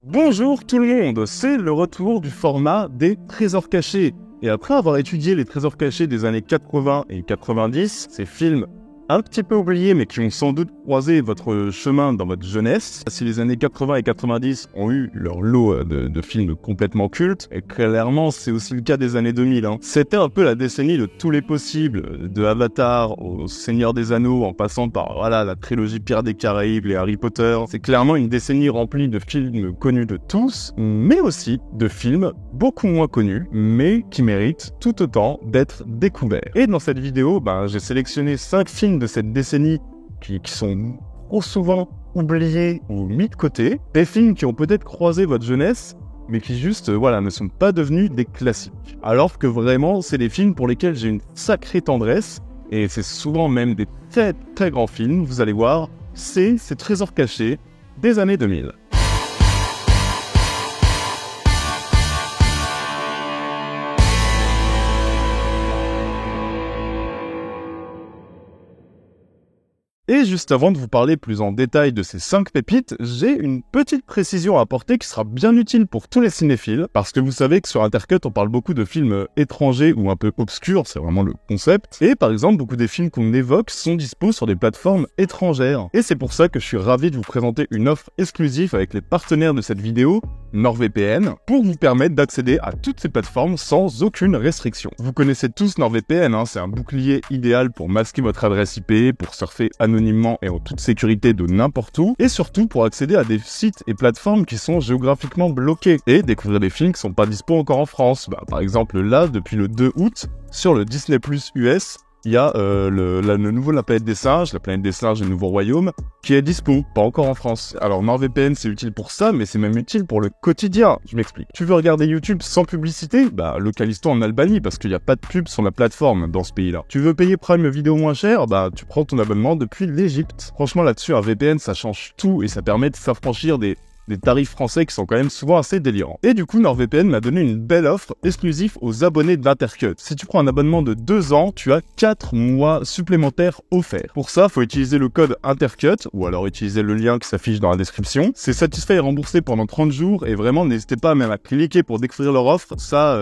Bonjour tout le monde, c'est le retour du format des trésors cachés. Et après avoir étudié les trésors cachés des années 80 et 90, ces films un petit peu oubliés mais qui ont sans doute croisé votre chemin dans votre jeunesse, si les années 80 et 90 ont eu leur lot de films complètement cultes, et clairement c'est aussi le cas des années 2000, C'était un peu la décennie de tous les possibles, de Avatar au Seigneur des Anneaux, en passant par la trilogie Pirates des Caraïbes, les Harry Potter. C'est clairement une décennie remplie de films connus de tous, mais aussi de films beaucoup moins connus, mais qui méritent tout autant d'être découverts. Et dans cette vidéo, j'ai sélectionné 5 films de cette décennie qui sont trop souvent oubliés ou mis de côté, des films qui ont peut-être croisé votre jeunesse, mais qui juste, ne sont pas devenus des classiques. Alors que vraiment, c'est des films pour lesquels j'ai une sacrée tendresse, et c'est souvent même des très très grands films, vous allez voir, c'est ces trésors cachés des années 2000. Et juste avant de vous parler plus en détail de ces 5 pépites, j'ai une petite précision à apporter qui sera bien utile pour tous les cinéphiles, parce que vous savez que sur Intercut, on parle beaucoup de films étrangers ou un peu obscurs, c'est vraiment le concept. Et par exemple, beaucoup des films qu'on évoque sont dispo sur des plateformes étrangères. Et c'est pour ça que je suis ravi de vous présenter une offre exclusive avec les partenaires de cette vidéo, NordVPN, pour vous permettre d'accéder à toutes ces plateformes sans aucune restriction. Vous connaissez tous NordVPN, c'est un bouclier idéal pour masquer votre adresse IP, pour surfer anonymement et en toute sécurité de n'importe où, et surtout pour accéder à des sites et plateformes qui sont géographiquement bloqués, et découvrir des films qui sont pas dispo encore en France. Par exemple là, depuis le 2 août, sur le Disney Plus US, il y a le nouveau La Planète des Singes et le Nouveau Royaume, qui est dispo, pas encore en France. Alors NordVPN c'est utile pour ça, mais c'est même utile pour le quotidien, je m'explique. Tu veux regarder YouTube sans publicité? Localise-toi en Albanie, parce qu'il n'y a pas de pub sur la plateforme dans ce pays-là. Tu veux payer Prime Video moins cher? Tu prends ton abonnement depuis l'Égypte. Franchement là-dessus, un VPN ça change tout, et ça permet de s'affranchir des tarifs français qui sont quand même souvent assez délirants. Et du coup, NordVPN m'a donné une belle offre exclusive aux abonnés d'Intercut. Si tu prends un abonnement de 2 ans, tu as 4 mois supplémentaires offerts. Pour ça, faut utiliser le code Intercut, ou alors utiliser le lien qui s'affiche dans la description. C'est satisfait et remboursé pendant 30 jours, et vraiment, n'hésitez pas même à cliquer pour découvrir leur offre. Ça,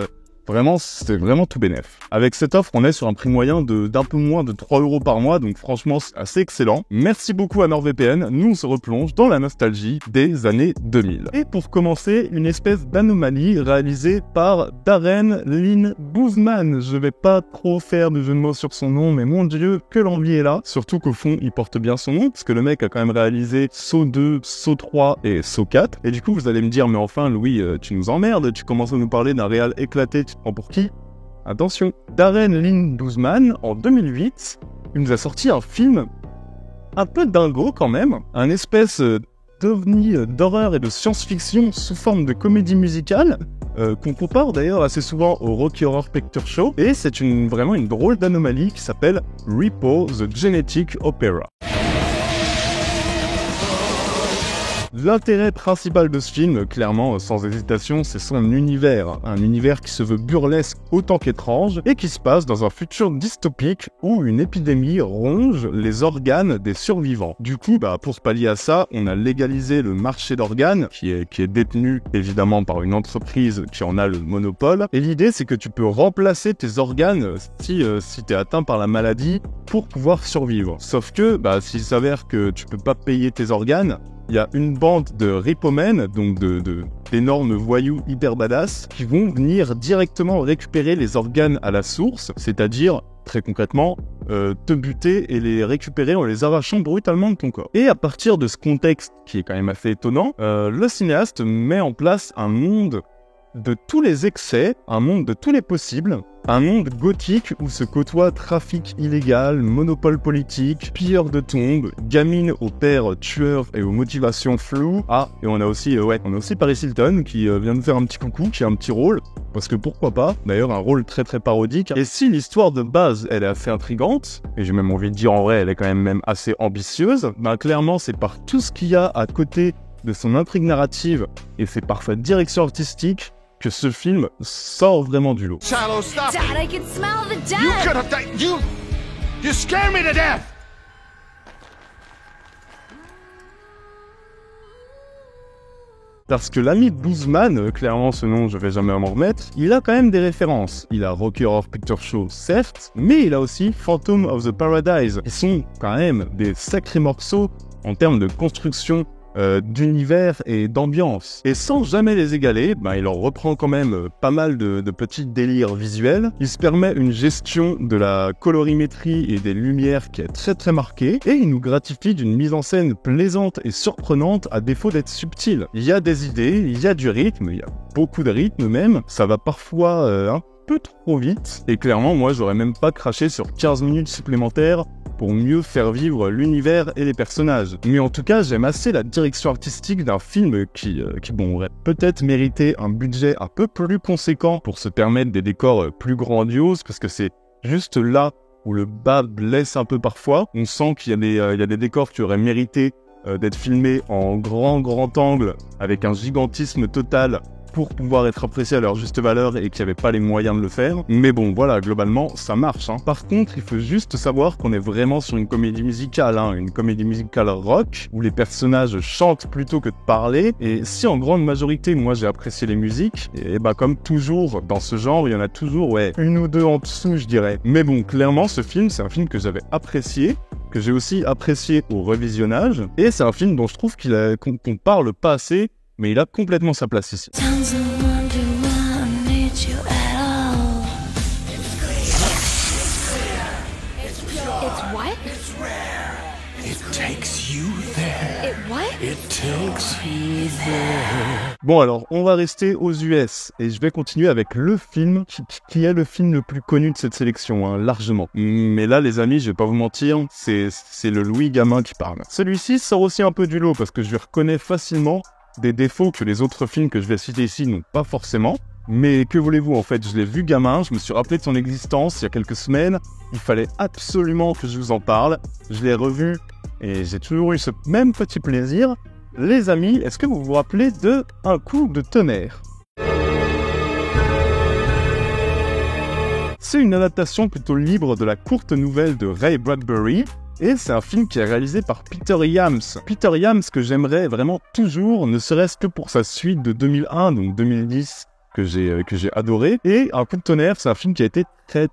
vraiment, c'est vraiment tout bénef. Avec cette offre, on est sur un prix moyen d'un peu moins de 3 € par mois, donc franchement, c'est assez excellent. Merci beaucoup à NordVPN, nous on se replonge dans la nostalgie des années 2000. Et pour commencer, une espèce d'anomalie réalisée par Darren Lynn Bousman. Je vais pas trop faire de jeu de mots sur son nom, mais mon dieu, que l'envie est là. Surtout qu'au fond, il porte bien son nom, parce que le mec a quand même réalisé Saw 2, Saw 3 et Saw 4. Et du coup, vous allez me dire, mais enfin, Louis, tu nous emmerdes, tu commences à nous parler d'un réal éclaté, prends pour qui? Attention, Darren Lynn Bousman, en 2008, il nous a sorti un film un peu dingo quand même, un espèce d'ovni d'horreur et de science-fiction sous forme de comédie musicale, qu'on compare d'ailleurs assez souvent au Rocky Horror Picture Show, et c'est vraiment une drôle d'anomalie qui s'appelle Repo the Genetic Opera. L'intérêt principal de ce film, clairement, sans hésitation, c'est son univers. Un univers qui se veut burlesque autant qu'étrange, et qui se passe dans un futur dystopique où une épidémie ronge les organes des survivants. Du coup, pour pallier à ça, on a légalisé le marché d'organes, qui est détenu évidemment par une entreprise qui en a le monopole. Et l'idée, c'est que tu peux remplacer tes organes si t'es atteint par la maladie pour pouvoir survivre. Sauf que, s'il s'avère que tu peux pas payer tes organes, il y a une bande de ripomen, donc d'énormes voyous hyper badass, qui vont venir directement récupérer les organes à la source, c'est-à-dire, très concrètement, te buter et les récupérer en les arrachant brutalement de ton corps. Et à partir de ce contexte, qui est quand même assez étonnant, le cinéaste met en place un monde de tous les excès, un monde de tous les possibles, un monde gothique où se côtoient trafic illégal, monopole politique, pilleurs de tombes, gamines aux pères tueurs et aux motivations floues. Ah, et on a aussi Paris Hilton qui vient nous faire un petit coucou, qui a un petit rôle, parce que pourquoi pas, d'ailleurs un rôle très très parodique. Et si l'histoire de base, elle est assez intrigante, et j'ai même envie de dire en vrai, elle est quand même assez ambitieuse, clairement c'est par tout ce qu'il y a à côté de son intrigue narrative et ses parfaite direction artistique que ce film sort vraiment du lot. Shiloh, stop! Dad, I can smell the death! You could have died! You scare me to death! Parce que l'ami Boozman, clairement ce nom je vais jamais m'en remettre, il a quand même des références. Il a Rocky Horror Picture Show, certes, mais il a aussi Phantom of the Paradise. Ils sont quand même des sacrés morceaux en termes de construction d'univers et d'ambiance. Et sans jamais les égaler, il en reprend quand même pas mal de petits délires visuels. Il se permet une gestion de la colorimétrie et des lumières qui est très très marquée, et il nous gratifie d'une mise en scène plaisante et surprenante à défaut d'être subtile. Il y a des idées, il y a du rythme, il y a beaucoup de rythme même, ça va parfois un peu trop vite, et clairement moi j'aurais même pas craché sur 15 minutes supplémentaires pour mieux faire vivre l'univers et les personnages. Mais en tout cas, j'aime assez la direction artistique d'un film qui aurait peut-être mérité un budget un peu plus conséquent pour se permettre des décors plus grandioses, parce que c'est juste là où le bas blesse un peu parfois. On sent qu'il y a des décors qui auraient mérité d'être filmés en grand angle, avec un gigantisme total, pour pouvoir être appréciés à leur juste valeur et qu'il n'y avait pas les moyens de le faire. Mais bon, voilà, globalement, ça marche. Par contre, il faut juste savoir qu'on est vraiment sur une comédie musicale, une comédie musicale rock, où les personnages chantent plutôt que de parler. Et si en grande majorité, moi, j'ai apprécié les musiques, et comme toujours, dans ce genre, il y en a toujours, une ou deux en dessous, je dirais. Mais bon, clairement, ce film, c'est un film que j'avais apprécié, que j'ai aussi apprécié au revisionnage, et c'est un film dont je trouve qu'on parle pas assez, mais il a complètement sa place ici. Bon alors, on va rester aux US, et je vais continuer avec le film qui est le film le plus connu de cette sélection, largement. Mais là, les amis, je vais pas vous mentir, c'est le Louis gamin qui parle. Celui-ci sort aussi un peu du lot, parce que je lui reconnais facilement des défauts que les autres films que je vais citer ici n'ont pas forcément. Mais que voulez-vous, en fait, je l'ai vu gamin, je me suis rappelé de son existence il y a quelques semaines, il fallait absolument que je vous en parle, je l'ai revu et j'ai toujours eu ce même petit plaisir. Les amis, est-ce que vous vous rappelez de Un coup de tonnerre ? C'est une adaptation plutôt libre de la courte nouvelle de Ray Bradbury, et c'est un film qui est réalisé par Peter Iams. Peter Iams que j'aimerais vraiment toujours, ne serait-ce que pour sa suite de 2001, donc 2010, que j'ai adoré. Et Un coup de tonnerre, c'est un film qui a été très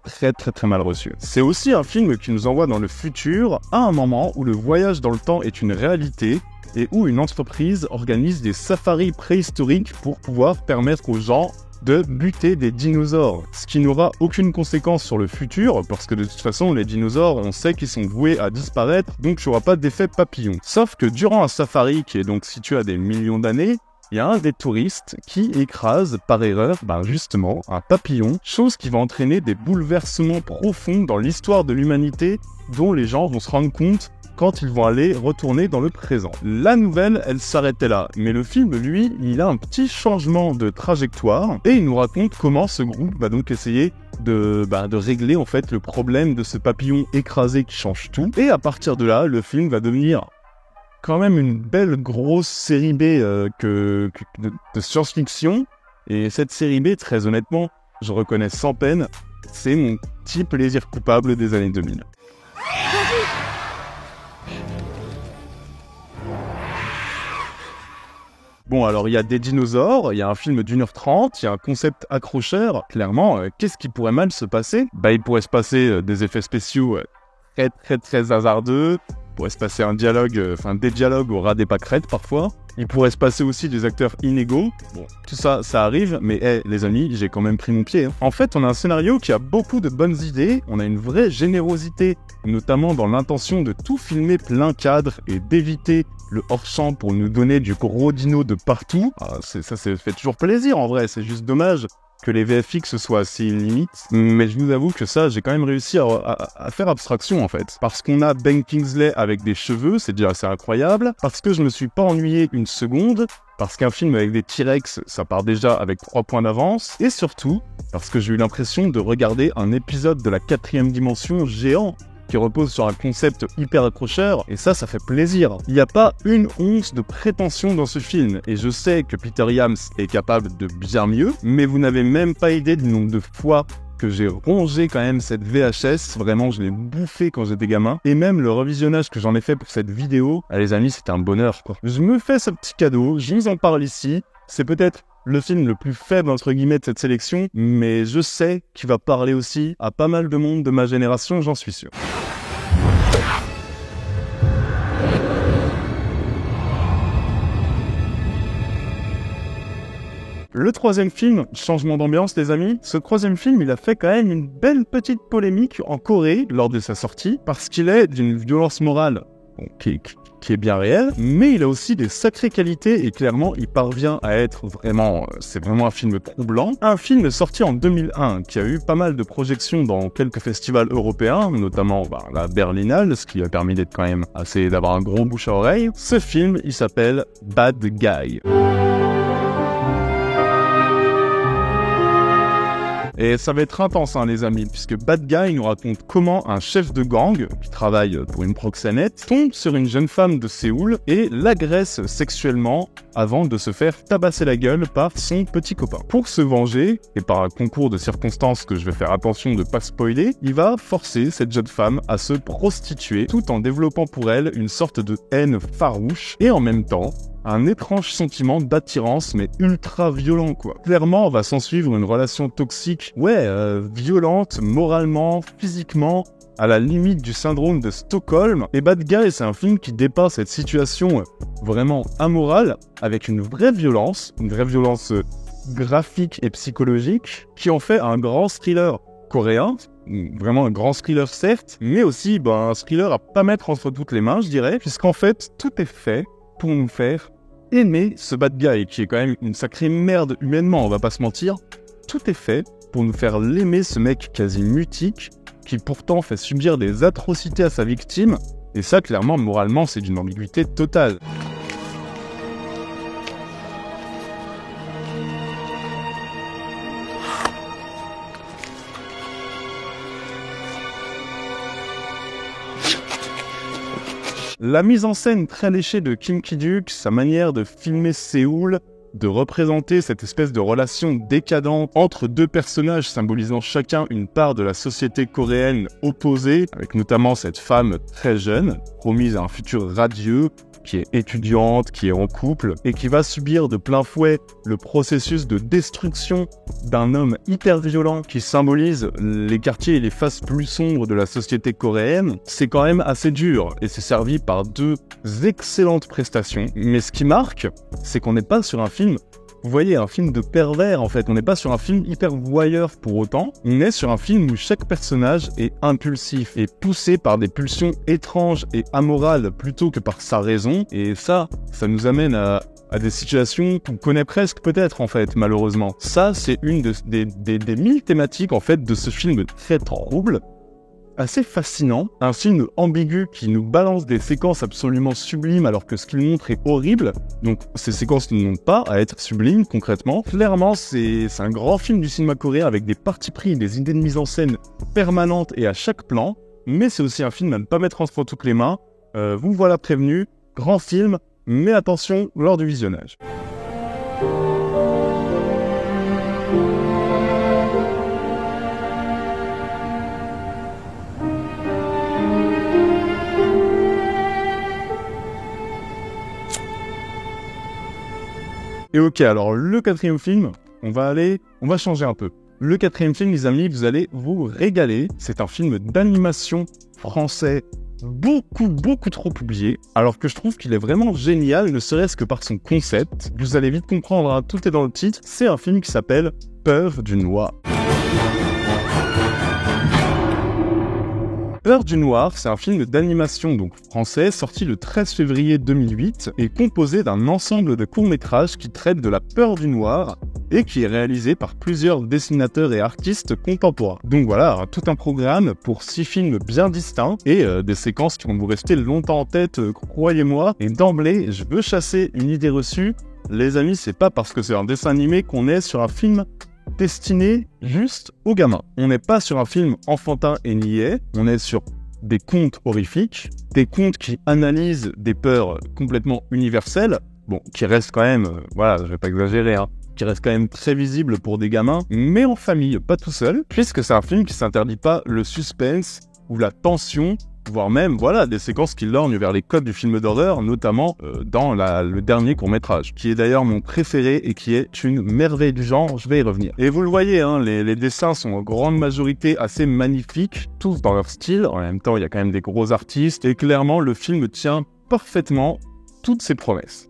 mal reçu. C'est aussi un film qui nous envoie dans le futur, à un moment où le voyage dans le temps est une réalité, et où une entreprise organise des safaris préhistoriques pour pouvoir permettre aux gens de buter des dinosaures. Ce qui n'aura aucune conséquence sur le futur, parce que de toute façon, les dinosaures, on sait qu'ils sont voués à disparaître, donc il n'y aura pas d'effet papillon. Sauf que durant un safari qui est donc situé à des millions d'années, il y a un des touristes qui écrase par erreur, justement, un papillon, chose qui va entraîner des bouleversements profonds dans l'histoire de l'humanité, dont les gens vont se rendre compte quand ils vont aller retourner dans le présent. La nouvelle, elle s'arrêtait là, mais le film, lui, il a un petit changement de trajectoire, et il nous raconte comment ce groupe va donc essayer de régler en fait le problème de ce papillon écrasé qui change tout, et à partir de là, le film va devenir quand même une belle grosse série B de science-fiction, et cette série B, très honnêtement, je reconnais sans peine, c'est mon petit plaisir coupable des années 2000. Bon, alors il y a des dinosaures, il y a un film d'1h30, il y a un concept accrocheur. Clairement, qu'est-ce qui pourrait mal se passer ? Il pourrait se passer des effets spéciaux très hasardeux. Il pourrait se passer des dialogues au ras des pâquerettes parfois. Il pourrait se passer aussi des acteurs inégaux. Bon, tout ça, ça arrive, mais les amis, j'ai quand même pris mon pied. En fait, on a un scénario qui a beaucoup de bonnes idées, on a une vraie générosité, notamment dans l'intention de tout filmer plein cadre et d'éviter le hors-champ pour nous donner du gros dino de partout. Ça fait toujours plaisir en vrai, c'est juste dommage que les VFX soient assez limites, mais je vous avoue que ça, j'ai quand même réussi à faire abstraction en fait. Parce qu'on a Ben Kingsley avec des cheveux, c'est déjà assez incroyable, parce que je me suis pas ennuyé une seconde, parce qu'un film avec des T-Rex, ça part déjà avec 3 points d'avance, et surtout, parce que j'ai eu l'impression de regarder un épisode de la 4e dimension géant, qui repose sur un concept hyper accrocheur, et ça fait plaisir. Il n'y a pas une once de prétention dans ce film, et je sais que Peter Iams est capable de bien mieux, mais vous n'avez même pas idée du nombre de fois que j'ai rongé quand même cette VHS, vraiment je l'ai bouffé quand j'étais gamin, et même le revisionnage que j'en ai fait pour cette vidéo, les amis, c'était un bonheur quoi. Je me fais ce petit cadeau, je vous en parle ici, c'est peut-être le film le plus faible entre guillemets de cette sélection, mais je sais qu'il va parler aussi à pas mal de monde de ma génération, j'en suis sûr. Le troisième film, changement d'ambiance les amis, ce troisième film il a fait quand même une belle petite polémique en Corée lors de sa sortie, parce qu'il est d'une violence morale qui est bien réelle, mais il a aussi des sacrées qualités et clairement il parvient à être vraiment, c'est vraiment un film troublant. Un film sorti en 2001 qui a eu pas mal de projections dans quelques festivals européens, notamment la Berlinale, ce qui a permis d'être quand même d'avoir un gros bouche à oreille. Ce film il s'appelle Bad Guy. Et ça va être intense, les amis, puisque Bad Guy nous raconte comment un chef de gang, qui travaille pour une proxénète, tombe sur une jeune femme de Séoul et l'agresse sexuellement avant de se faire tabasser la gueule par son petit copain. Pour se venger, et par un concours de circonstances que je vais faire attention de pas spoiler, il va forcer cette jeune femme à se prostituer, tout en développant pour elle une sorte de haine farouche, et en même temps, un étrange sentiment d'attirance, mais ultra violent, quoi. Clairement, on va s'en suivre une relation toxique, violente, moralement, physiquement, à la limite du syndrome de Stockholm. Et Bad Guy, c'est un film qui dépeint cette situation vraiment amorale, avec une vraie violence graphique et psychologique, qui en fait un grand thriller coréen, vraiment un grand thriller certes, mais aussi un thriller à pas mettre entre toutes les mains, je dirais, puisqu'en fait, tout est fait pour nous faire aimer ce Bad Guy, qui est quand même une sacrée merde humainement, on va pas se mentir. Tout est fait pour nous faire l'aimer, ce mec quasi mutique, qui pourtant fait subir des atrocités à sa victime, et ça, clairement, moralement, c'est d'une ambiguïté totale. La mise en scène très léchée de Kim Ki-duk, sa manière de filmer Séoul, de représenter cette espèce de relation décadente entre deux personnages symbolisant chacun une part de la société coréenne opposée, avec notamment cette femme très jeune, promise à un futur radieux, qui est étudiante, qui est en couple, et qui va subir de plein fouet le processus de destruction d'un homme hyper violent qui symbolise les quartiers et les faces plus sombres de la société coréenne, c'est quand même assez dur, et c'est servi par deux excellentes prestations. Mais ce qui marque, c'est qu'on n'est pas sur un film, vous voyez, un film de pervers en fait, on n'est pas sur un film hyper voyeur pour autant, on est sur un film où chaque personnage est impulsif et poussé par des pulsions étranges et amorales plutôt que par sa raison, et ça nous amène à des situations qu'on connaît presque peut-être en fait, malheureusement. Ça, c'est une des 1000 thématiques en fait de ce film très trouble, assez fascinant, un film ambigu qui nous balance des séquences absolument sublimes alors que ce qu'il montre est horrible, donc ces séquences ne demandent pas à être sublimes concrètement. Clairement, c'est un grand film du cinéma coréen avec des partis pris, des idées de mise en scène permanentes et à chaque plan, mais c'est aussi un film à ne pas mettre entre toutes les mains. Vous voilà prévenu, grand film, mais attention lors du visionnage. Et ok, alors le quatrième film, on va changer un peu. Le quatrième film, les amis, vous allez vous régaler. C'est un film d'animation français beaucoup trop oublié, alors que je trouve qu'il est vraiment génial, ne serait-ce que par son concept. Vous allez vite comprendre, tout est dans le titre. C'est un film qui s'appelle Peur du Noir. Peur du Noir, c'est un film d'animation donc français sorti le 13 février 2008 et composé d'un ensemble de courts-métrages qui traitent de la peur du noir et qui est réalisé par plusieurs dessinateurs et artistes contemporains. Donc voilà, tout un programme pour 6 films bien distincts et des séquences qui vont vous rester longtemps en tête, croyez-moi. Et d'emblée, je veux chasser une idée reçue. Les amis, c'est pas parce que c'est un dessin animé qu'on est sur un film destiné juste aux gamins. On n'est pas sur un film enfantin et niais, on est sur des contes horrifiques, des contes qui analysent des peurs complètement universelles, bon, qui restent quand même, voilà, je vais pas exagérer, qui reste quand même très visible pour des gamins, mais en famille, pas tout seul, puisque c'est un film qui s'interdit pas le suspense ou la tension, voire même, voilà, des séquences qui lorgnent vers les codes du film d'horreur, notamment dans le dernier court-métrage, qui est d'ailleurs mon préféré et qui est une merveille du genre, je vais y revenir. Et vous le voyez, hein, les dessins sont en grande majorité assez magnifiques, tous dans leur style, en même temps il y a quand même des gros artistes, et clairement le film tient parfaitement toutes ses promesses.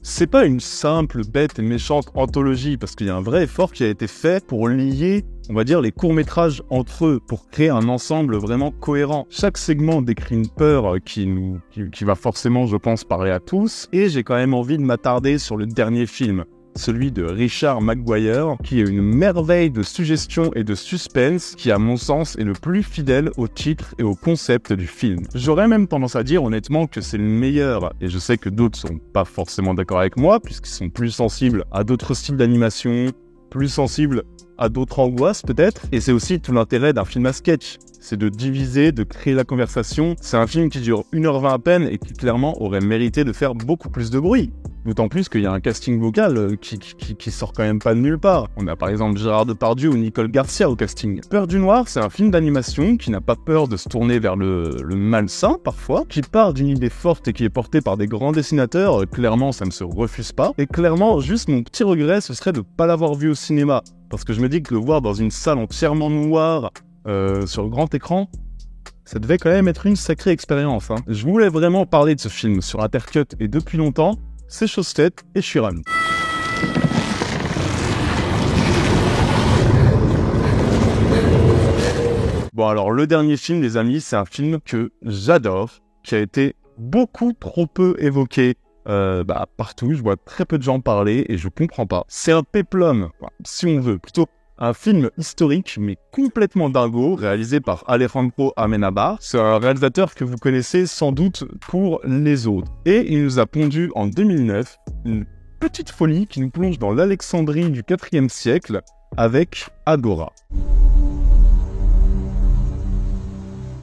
C'est pas une simple, bête et méchante anthologie, parce qu'il y a un vrai effort qui a été fait pour lier, on va dire, les courts-métrages entre eux, pour créer un ensemble vraiment cohérent. Chaque segment décrit une peur qui va forcément, je pense, parler à tous, et j'ai quand même envie de m'attarder sur le dernier film, celui de Richard Maguire, qui est une merveille de suggestion et de suspense, qui à mon sens est le plus fidèle au titre et au concept du film. J'aurais même tendance à dire honnêtement que c'est le meilleur, et je sais que d'autres sont pas forcément d'accord avec moi, puisqu'ils sont plus sensibles à d'autres styles d'animation, plus sensibles à d'autres angoisses peut-être, et c'est aussi tout l'intérêt d'un film à sketch, c'est de diviser, de créer la conversation. C'est un film qui dure 1h20 à peine et qui clairement aurait mérité de faire beaucoup plus de bruit. D'autant plus qu'il y a un casting vocal qui sort quand même pas de nulle part. On a par exemple Gérard Depardieu ou Nicole Garcia au casting. Peur du noir, c'est un film d'animation qui n'a pas peur de se tourner vers le malsain parfois, qui part d'une idée forte et qui est portée par des grands dessinateurs. Clairement, ça ne se refuse pas. Et clairement, juste mon petit regret, ce serait de pas l'avoir vu au cinéma. Parce que je me dis que le voir dans une salle entièrement noire, sur le grand écran, ça devait quand même être une sacrée expérience. Hein. Je voulais vraiment parler de ce film sur Intercut et depuis longtemps. C'est chose faite et je suis ravi. Bon alors le dernier film les amis, c'est un film que j'adore, qui a été beaucoup trop peu évoqué partout, je vois très peu de gens parler et je comprends pas. C'est un péplum, si on veut, plutôt un film historique mais complètement dingo, réalisé par Alejandro Amenábar. C'est un réalisateur que vous connaissez sans doute pour Les Autres. Et il nous a pondu en 2009 une petite folie qui nous plonge dans l'Alexandrie du IVe siècle avec Agora.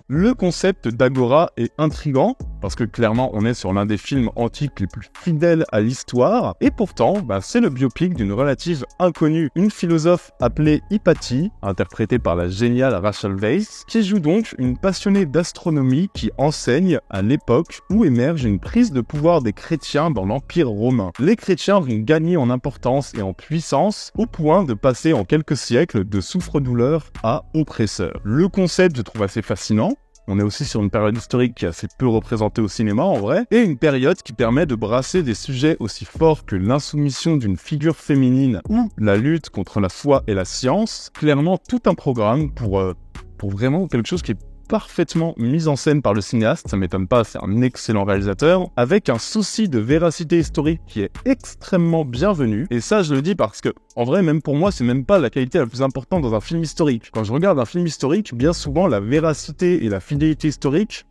Le concept d'Agora est intriguant, parce que clairement on est sur l'un des films antiques les plus fidèles à l'histoire, et pourtant c'est le biopic d'une relative inconnue, une philosophe appelée Hypatie, interprétée par la géniale Rachel Weisz, qui joue donc une passionnée d'astronomie qui enseigne à l'époque où émerge une prise de pouvoir des chrétiens dans l'Empire romain. Les chrétiens vont gagner en importance et en puissance, au point de passer en quelques siècles de souffre-douleur à oppresseur. Le concept je trouve assez fascinant. On est aussi sur une période historique qui est assez peu représentée au cinéma en vrai, et une période qui permet de brasser des sujets aussi forts que l'insoumission d'une figure féminine ou la lutte contre la foi et la science. Clairement tout un programme pour vraiment quelque chose qui est parfaitement mise en scène par le cinéaste, ça m'étonne pas, c'est un excellent réalisateur, avec un souci de véracité historique qui est extrêmement bienvenu, et ça je le dis parce que, en vrai, même pour moi, c'est même pas la qualité la plus importante dans un film historique. Quand je regarde un film historique, bien souvent la véracité et la fidélité historique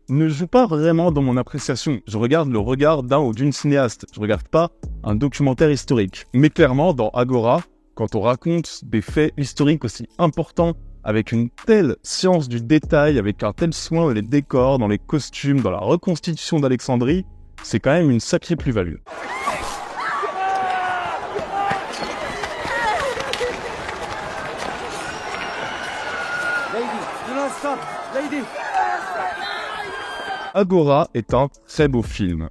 ne jouent pas vraiment dans mon appréciation. Je regarde le regard d'un ou d'une cinéaste, je regarde pas un documentaire historique. Mais clairement, dans Agora, quand on raconte des faits historiques aussi importants, avec une telle science du détail, avec un tel soin dans les décors, dans les costumes, dans la reconstitution d'Alexandrie, c'est quand même une sacrée plus-value. Agora est un très beau film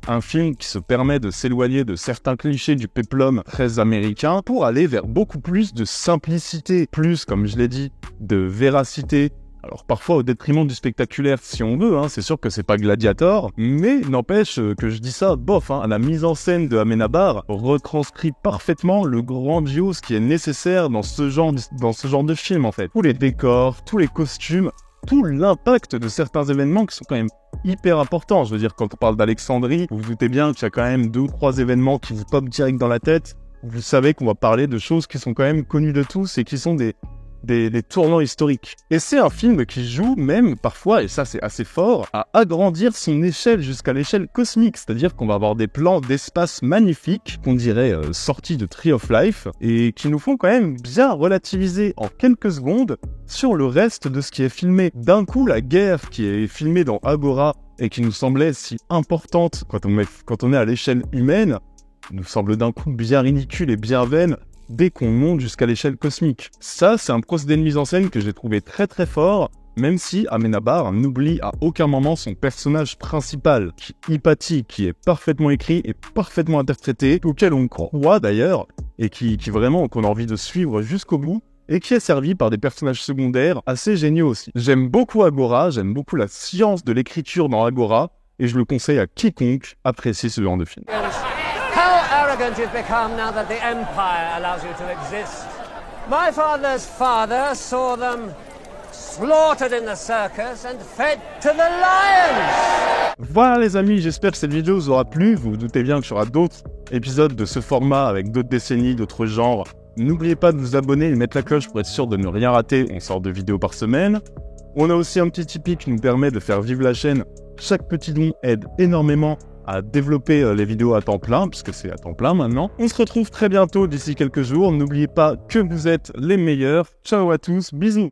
qui se permet de s'éloigner de certains clichés du péplum très américain pour aller vers beaucoup plus de simplicité, plus, comme je l'ai dit, de véracité. Alors parfois au détriment du spectaculaire si on veut, c'est sûr que c'est pas Gladiator, mais n'empêche que je dis ça, bof, la mise en scène de Amenábar retranscrit parfaitement le grandiose qui est nécessaire dans ce genre de film en fait. Tous les décors, tous les costumes, tout l'impact de certains événements qui sont quand même hyper importants. Je veux dire, quand on parle d'Alexandrie, vous vous doutez bien qu'il y a quand même 2 ou 3 événements qui vous popent direct dans la tête. Vous savez qu'on va parler de choses qui sont quand même connues de tous et qui sont des des tournants historiques. Et c'est un film qui joue même parfois, et ça c'est assez fort, à agrandir son échelle jusqu'à l'échelle cosmique. C'est-à-dire qu'on va avoir des plans d'espace magnifiques, qu'on dirait sortis de Tree of Life, et qui nous font quand même bien relativiser en quelques secondes sur le reste de ce qui est filmé. D'un coup, la guerre qui est filmée dans Agora, et qui nous semblait si importante quand on est à l'échelle humaine, nous semble d'un coup bien ridicule et bien vaine dès qu'on monte jusqu'à l'échelle cosmique. Ça, c'est un procédé de mise en scène que j'ai trouvé très très fort, même si Amenabar n'oublie à aucun moment son personnage principal, Hypati, qui est parfaitement écrit et parfaitement interprété, auquel on croit d'ailleurs, et qu'on a envie de suivre jusqu'au bout, et qui est servi par des personnages secondaires assez géniaux aussi. J'aime beaucoup Agora, j'aime beaucoup la science de l'écriture dans Agora, et je le conseille à quiconque apprécie ce genre de film. How arrogant you've become now that the Empire allows you to exist. My father's father saw them slaughtered in the circus and fed to the lions. Voilà les amis, j'espère que cette vidéo vous aura plu. Vous vous doutez bien qu'il y aura d'autres épisodes de ce format avec d'autres décennies, d'autres genres. N'oubliez pas de vous abonner et de mettre la cloche pour être sûr de ne rien rater. On sort 2 vidéos par semaine. On a aussi un petit Tipeee qui nous permet de faire vivre la chaîne. Chaque petit don aide énormément à développer les vidéos à temps plein, puisque c'est à temps plein maintenant. On se retrouve très bientôt d'ici quelques jours. N'oubliez pas que vous êtes les meilleurs. Ciao à tous, bisous.